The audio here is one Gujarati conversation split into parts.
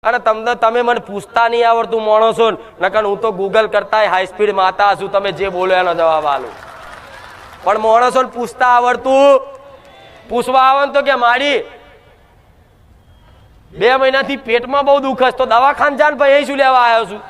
અને તમે મને પૂછતા નહીં આવડતું માણસો નકર હું તો ગૂગલ કરતા હાઈ સ્પીડ માતા છું તમે જે બોલો એનો જવાબ આલું પણ માણસો પૂછતા આવડતું પૂછવા આવે તો કે માડી 2 મહિનાથી પેટમાં બહુ દુખ છે તો દવાખાને જાન ભાઈ અહીં શું લેવા આવ્યો છું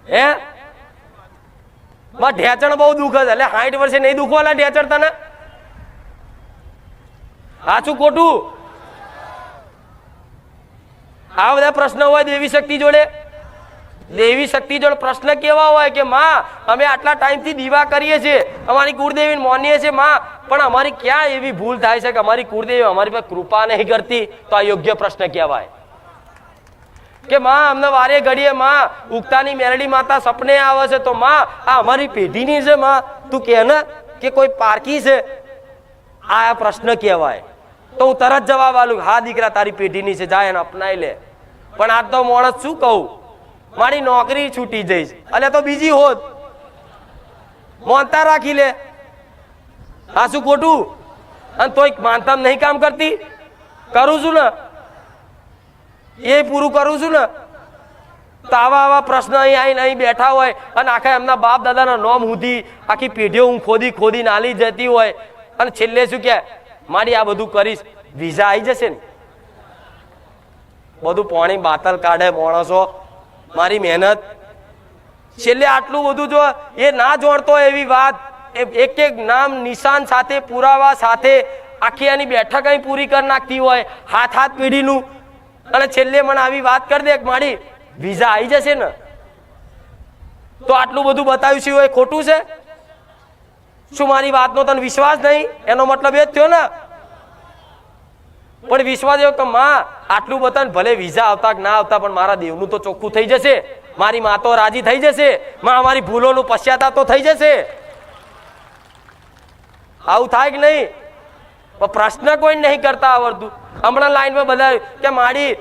હે બસ ઢેચણ બહુ દુખ છે એટલે 60 વર્ષે નહીં દુખવાના ઢેચણ તને સાચું ખોટું આ બધા પ્રશ્ન હોય દેવી શક્તિ જોડે પ્રશ્ન કેવા હોય કે માં અમે આટલા ટાઈમથી દીવા કરીએ છીએ અમારી કુળદેવીને માનીએ છીએ માં પણ અમારી ક્યાં એવી ભૂલ થાય છે કે અમારી કુળદેવી અમારી પર કૃપા નહીં કરતી તો આ યોગ્ય પ્રશ્ન કહેવાય કે માં અમને વારે ઘડીએ માં ઉગતાની મેરડી માતા સપને આવે છે તો માં આ અમારી પેઢીની છે માં તું કે ને કે કોઈ પારકી છે આ પ્રશ્ન કહેવાય તો હું તરત જવાબ આલું હા દીકરા તારી પેઢીની છે જાય એને અપનાઈ લે પણ આ તો માણસ શું કહું મારી નોકરી છૂટી જઈશ એટલે તો બીજી હોત માનતા રાખી લે આ શું ખોટું અને તોય માનતા નહીં કામ કરતી કરું છું ને એ પૂરું કરું છું ને તો આવા પ્રશ્ન અહીં બેઠા હોય અને આખા એમના બાપ દાદાના નોમ સુધી આખી પેઢીઓ હું ખોદી નાલી જતી હોય અને છેલ્લે શું કે મારી આ બધું કરીશ વિઝા આવી જશે ને બધું પાણી બાતલ કાઢે માણસો મારી મહેનત છેલ્લે આટલું બધું જો એ ના જોડતો એવી વાત એક એક નામ નિશાન સાથે પુરાવા સાથે આખી એની બેઠક અહીં પૂરી કરી નાખતી હોય હાથ પેઢીનું અને છેલ્લે મને આવી વાત કરી દે મારી વિઝા આવી જશે ને તો આટલું બધું બતાવ્યું છે એ ખોટું છે શું મારી વાતનો તને વિશ્વાસ નહીં એનો મતલબ એ જ થયો ને પણ વિશ્વાસ એવો કે માં આટલું બતાવે ભલે વિઝા આવતા કે ના આવતા પણ મારા દેવનું તો ચોખ્ખું થઈ જશે મારી માં તો રાજી થઈ જશે માં અમારી ભૂલોનું પશ્ચાતાપ તો થઈ જશે આવું થાય કે નહીં પણ પ્રશ્ન કોઈ નહીં કરતા આવડતું હમણાં લાઈનમાં બધા કે માડી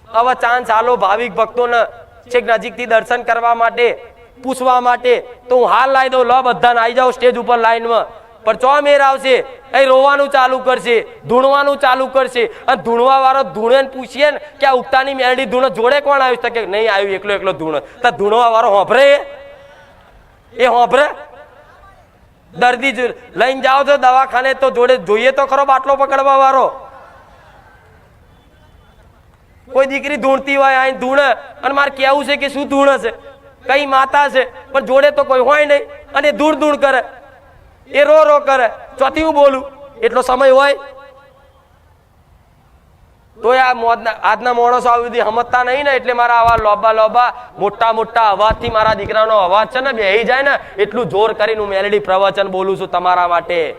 હવે ચાન્સ આલો ભાવિક ભક્તોને છેક નજીકથી દર્શન કરવા માટે પૂછવા માટે તો હું હાલ લાવી દઉં લો બધાને આવી જાઓ સ્ટેજ ઉપર લાઈનમાં પણ ચો મેર આવશે એ રોવાનું ચાલુ કરશે ધૂણવાનું ચાલુ કરશે અને ધૂણવા વાળો ધૂણે પૂછીએ ને કે આ ઉગતાની મેરડી ધૂણ જોડે કોણ આવ્યું કે નહીં આવ્યું એકલો ધૂણ તો ધૂણવા વાળો હોભરે એ હોભરે દર્દી લઈને જાઓ છો દવાખાને તો જોડે જોઈએ તો ખરો બાટલો પકડવા વાળો કોઈ દીકરી ધૂણતી હોય અહીં ધૂણે અને મારે કેવું છે કે શું ધૂણે છે કઈ માતા છે પણ જોડે તો કોઈ હોય નહીં અને ધૂળ કરે એ રો કરે ચોથી હું બોલું એટલો સમય હોય તો આજના માણસો આવી બધી સમજતા નહીં ને એટલે મારા આવા લોબા મોટા અવાજથી મારા દીકરાનો અવાજ છે ને બેહી જાય ને એટલું જોર કરીને હું મેલેડી પ્રવચન બોલું છું તમારા માટે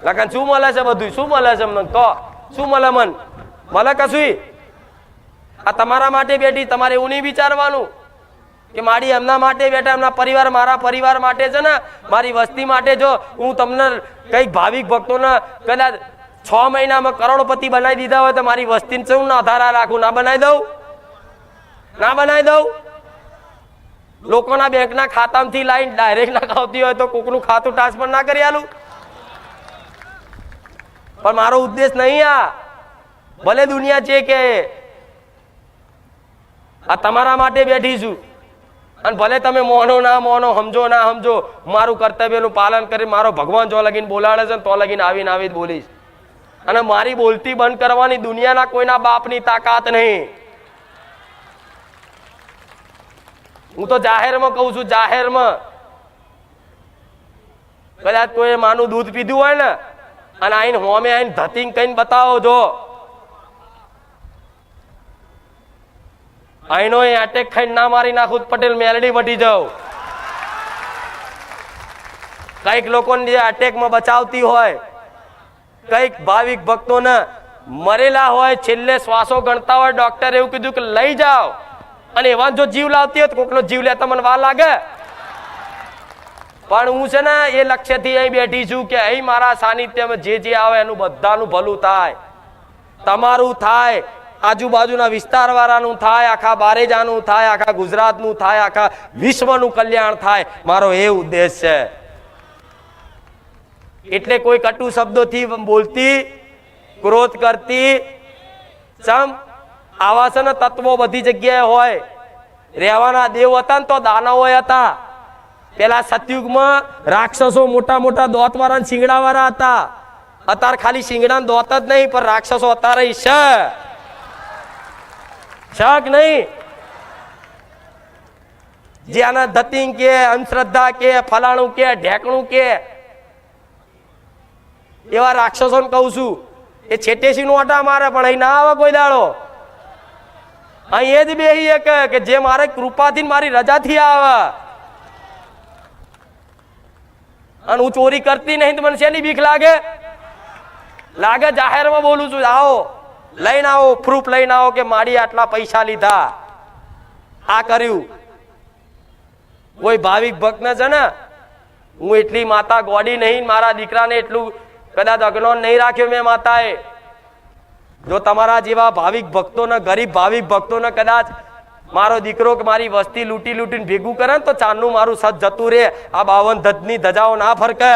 લખન શું મળે છે બધું શું મળે છે મને તો શું મળે મને કશું આ તમારા માટે બેઠી તમારે એવું નહીં વિચારવાનું કે મારી એમના માટે બેઠા એમના પરિવાર મારા પરિવાર માટે છે ને મારી વસ્તી માટે જો હું તમને કઈક ભાવિક ભક્તોને કદાચ 6 મહિનામાં કરોડપતિ બનાવી દીધા હોય તો મારી વસ્તીને શું ના આધારા રાખું ના બનાવી દઉં લોકોના બેંકના ખાતામાંથી લાઈન ડાયરેક્ટ નાખાવતી હોય તો કોકનું ખાતું ટ્રાન્સફર ના કરી આલું પણ મારો ઉદ્દેશ નહીં આ ભલે દુનિયા છે કે આ તમારા માટે બેઠી છું અને ભલે તમે મોનો ના મોનો સમજો ના સમજો મારું કર્તવ્યનું પાલન કરી મારો ભગવાન જો લગીને બોલાડે છે તો લગીને આવીને આવી જ બોલીશ અને મારી બોલતી બંધ કરવાની દુનિયાના કોઈના બાપની તાકાત નહીં હું તો જાહેરમાં કહું છું જાહેરમાં કદાચ કોઈ માનું દૂધ પીધું હોય ને અને આઈને હોમે આઈને ધતિંગ કઈને બતાવો જો આઈનો અટેક ખાઈને ના મારી નાખું પટેલ મેલડી વટી જાવ કઈક લોકોને જે અટેકમાં બચાવતી હોય કઈક ભાવિક ભક્તોને મરેલા હોય છેલ્લે શ્વાસો ગણતા હોય ડોક્ટર એવું કીધું કે લઈ જાઓ અને એવા જો જીવ લાવતી હોય તો કોકનો જીવ લેતા મને વાર લાગે પણ હું છે ને એ લક્ષ્યથી અહીં બેઠી છું કે અહીં મારા સાનિધ્યમાં જે આવે એનું બધાનું ભલું થાય તમારું થાય આજુબાજુના વિસ્તાર વાળાનું થાય આખા બારેજાનું થાય આખા ગુજરાતનું થાય આખા વિશ્વનું કલ્યાણ થાય મારો એ ઉદ્દેશ છે એટલે કોઈ કટુ શબ્દોથી બોલતી ક્રોધ કરતી ચમ આવા છે ને તત્વો બધી જગ્યાએ હોય. રહેવાના દેવ હતા ને તો દાનવો હતા. પેલા સતયુગમાં રાક્ષસો મોટા મોટા દોત વાળા શિંગડા વાળા હતા. અત્યારે ખાલી શિંગડા દોત જ નહીં પણ રાક્ષસો અત્યારે શક નહીં. જે આના ધતિંગ કે અંધશ્રદ્ધા કે ફલાણું કે ઢેકણું કે એવા રાક્ષસોને કહું છું એ છેટેસી નો આટા મારે પણ અહીં ના આવે કોઈ દાડો. અહીં એ જ બેહીએ કે જે મારે કૃપાથી મારી રજાથી આવે. અને હું ચોરી કરતી નહીં તો મને શેની બીક લાગે? લાગે જાહેરમાં બોલું છું. આવો લઈને આવો, પ્રૂફ લઈને આવો કે મારી આટલા પૈસા લીધા, આ કર્યું. કોઈ ભાવિક ભક્ત ને છે ને હું એટલી માતા ગોડી નહીં, મારા દીકરાને એટલું કદાચ અજ્ઞાન નહીં રાખ્યો મેં માતાએ. જો તમારા જેવા ભાવિક ભક્તોને, ગરીબ ભાવિક ભક્તોને કદાચ મારો દીકરો કે મારી વસ્તી લૂંટી લૂંટીને ભેગું કરે ને તો ચાંદનું મારું સત જતું રે. આ 52 ધજની ધજાઓ ના ફરકે.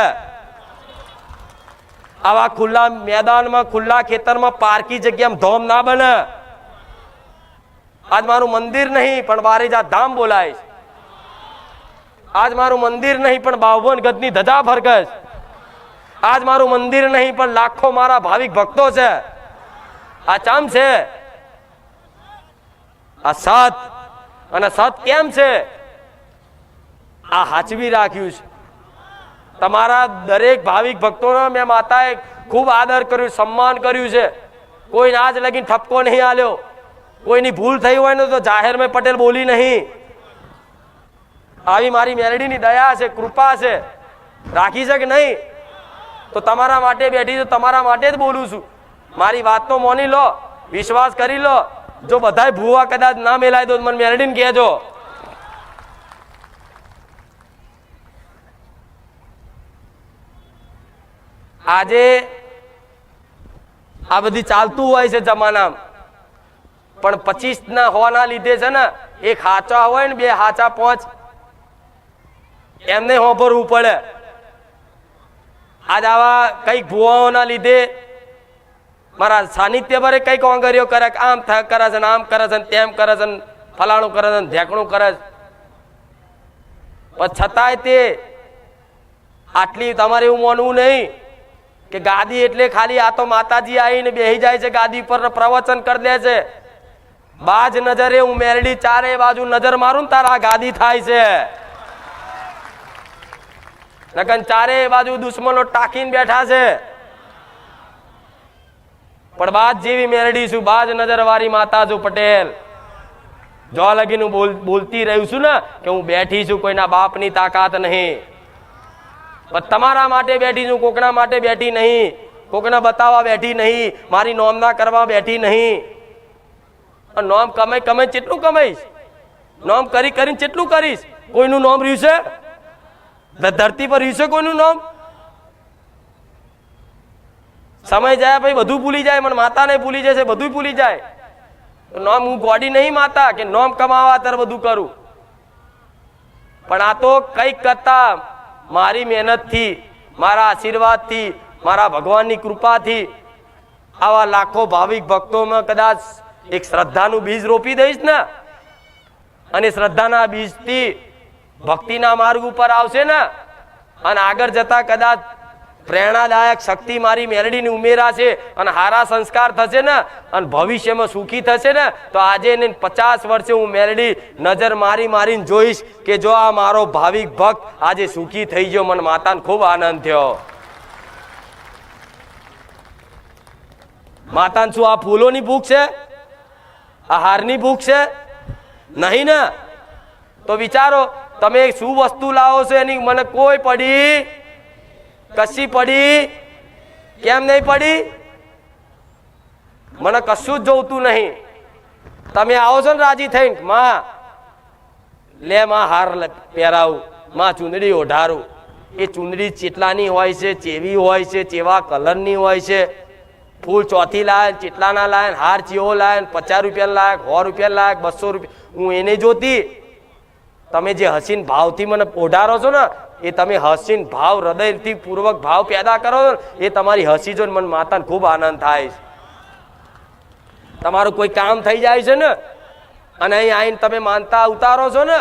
આવા ખુલ્લા મેદાનમાં, ખુલ્લા ખેતરમાં, પાર્કી જગ્યામાં ધોમ ના બને. આજ મારું મંદિર નહીં પણ બારેજા ધામ બોલાય. આજ મારું મંદિર નહીં પણ 52 ગજની ધજા ફરકે. આજ મારું મંદિર નહીં પણ લાખો મારા ભાવિક ભક્તો છે. આ ચામ છે આ સત. અને સત કેમ છે? આ હાચવી રાખ્યું છે. તમારા દરેક ભાવિક ભક્તોનો મેં માતાએ ખૂબ આદર કર્યું, સન્માન કર્યું છે. કોઈ આજ લગીને ઠપકો નહીં આલ્યો. કોઈની ભૂલ થઈ હોય ને તો જાહેરમાં પટેલ બોલી નહીં. આવી મારી મેલડીની દયા છે, કૃપા છે. રાખી છે કે નહીં? તો તમારા માટે બેઠી છું, તમારા માટે જ બોલું છું. મારી વાત તો માની લો, વિશ્વાસ કરી લો. જો બધાય ભૂવા કદાચ ના મેલાય તો મને મેલડીને કહેજો. આજે આ બધી ચાલતું હોય છે જમાનામાં, પણ 25 ના હોવાના લીધે છે ને, એક હાચા હોય ને બે હાચા 5 એમને હોભરવું પડે. આજ આવા કઈક ભુવાઓના લીધે મારા સાનિધ્ય ભરે કઈક ઓંગરીઓ કરે, આમ કરે છે, આમ કરે છે, તેમ કરે છે, ફલાણું કરે છે, ઢેકણું કરે છે. પણ છતાંય તે આટલી તમારે એવું માનવું નહીં કે ગાદી એટલે ખાલી આ તો માતાજી આવીને બેસી જાય છે ગાદી પર, પ્રવચન કરી દે છે. બાજ નજરે હું મેરડી ચારે બાજુ નજર મારું ને તારા ગાદી થાય છે. નકન ચારે બાજુ દુશ્મનો ટાકીને બેઠા છે. પણ બાજ જેવી મેરડી છું, બાજ નજર વાળી માતા છું પટેલ. જો લગીન હું બોલતી રહ્યું છું ને કે હું બેઠી છું, કોઈના બાપની તાકાત નહીં. પણ તમારા માટે બેઠી છું, કોકના માટે બેઠી નહીં, કોકના બતાવવા બેઠી નહીં, મારી નોમના કરવા બેઠી નહીં. નોમ કમાઈ કેટલું કમાઈશ? નોમ કરીને કેટલું કરીશ? કોઈનું નોમ રહ્યું છે? ધરતી પર રહ્યું છે કોઈનું નામ? સમય જાય ભાઈ બધું ભૂલી જાય. મને માતાને ભૂલી જશે, બધું ભૂલી જાય. નોમ હું ગોડી નહીં માતા કે નોમ કમાવા ત્યારે બધું કરું. પણ આ તો કઈક કરતા મારી મહેનતથી, મારા આશીર્વાદથી, મારા ભગવાનની કૃપાથી આવા લાખો ભાવિક ભક્તોમાં કદાચ એક શ્રદ્ધાનું બીજ રોપી દઈશ ને, અને શ્રદ્ધાના બીજથી ભક્તિના માર્ગ ઉપર આવશે ને, અને આગળ જતા કદાચ પ્રેરણાદાયક શક્તિ મારી મેલડીની ઉમેરાશે અને હારા સંસ્કાર થશે ને, અને ભવિષ્યમાં સુખી થશે ને, તો આજે 50 વર્ષે હું મેલડી નજર મારીને જોઈશ કે જો આ મારો ભાવિક ભક્ત આજે સુખી થઈ ગયો. મને માતાને ખૂબ આનંદ થયો. માતાને શું આ ફૂલોની ભૂખ છે? આ હારની ભૂખ છે? નહીં ને. તો વિચારો તમે શું વસ્તુ લાવો છો એની મને કોઈ પડી? કશી પડી? કેમ નહીં પડી? મને કશું જ જોતું નહીં. તમે આવો છો ને રાજી થઈને, માં લે માં હાર પહેરાવું, માં ચૂંદડી ઓઢારું. એ ચૂંદડી ચેટલાની હોય છે, ચેવી હોય છે, ચેવા કલરની હોય છે, ફૂલ ચોથી લાય, ચેટલાના લાય, હાર ચેવો લાય, 50 રૂપિયા લાયક, 100 રૂપિયા લાયક, 200 રૂપિયા, હું એને જોતી. તમે જે હસીન ભાવથી મને ઓઢારો છો ને, એ તમે હસીન ભાવ, હૃદયથી પૂર્વક ભાવ પેદા કરો છો ને, એ તમારી હસી જો મને માતાને ખૂબ આનંદ થાય. તમારું કોઈ કામ થઈ જાય છે ને અને અહીં આવીને તમે માનતા ઉતારો છો ને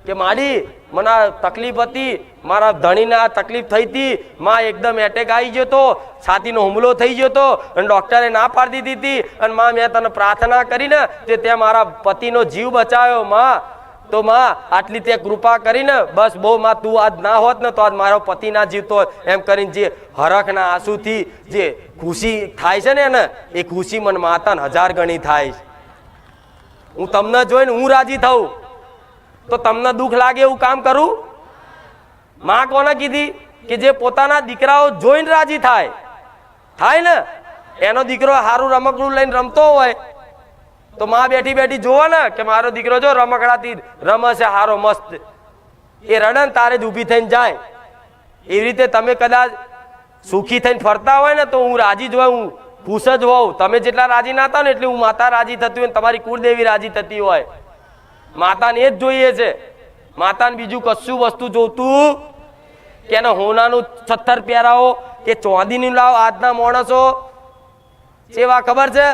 કે માડી મને આ તકલીફ હતી, મારા ધણીને આ તકલીફ થઈ હતી, માં એકદમ એટેક આવી ગયો તો, છાતીનો હુમલો થઈ ગયો તો અને ડોક્ટરે ના પાડી દીધી હતી અને માં મેં તને પ્રાર્થના કરીને તે તે મારા પતિનો જીવ બચાવ્યો માં, તો માં આટલી તે કૃપા કરીને બસ બહુ માં તું આજ ના હોત ને તો આજ મારો પતિ ના જીવતો એમ કરીને જે હરખના આંસુથી જે ખુશી થાય છે ને એ ખુશી મને માતાને 1000 ગણી થાય. હું તમને જોઈને હું રાજી થઉં તો તમને દુઃખ લાગે એવું કામ કરું? માં કોને કીધી કે જે પોતાના દીકરાઓ જોઈને રાજી થાય ને, એનો દીકરો સારું રમકડું લઈને રમતો હોય તો માં બેઠી બેઠી જોવે ને કે મારો દીકરો જો રમકડાથી રમે છે હારો મસ્ત, એ રડન તારે જ ઊભી થઈને જાય. એવી રીતે તમે કદાચ સુખી થઈને ફરતા હોય ને તો હું રાજી જ હોય, હું ખુશ જ હોઉં. તમે જેટલા રાજી ના હતા ને એટલે હું માતા રાજી થતી હોય, તમારી કુળદેવી રાજી થતી હોય. માતાને એ જ જોઈએ છે, માતાને બીજું કશું વસ્તુ જોતું કે એને હોનાનું 76 પહેરાવો કે ચોંદીનું લાવો. આજના માણસો સેવા ખબર છે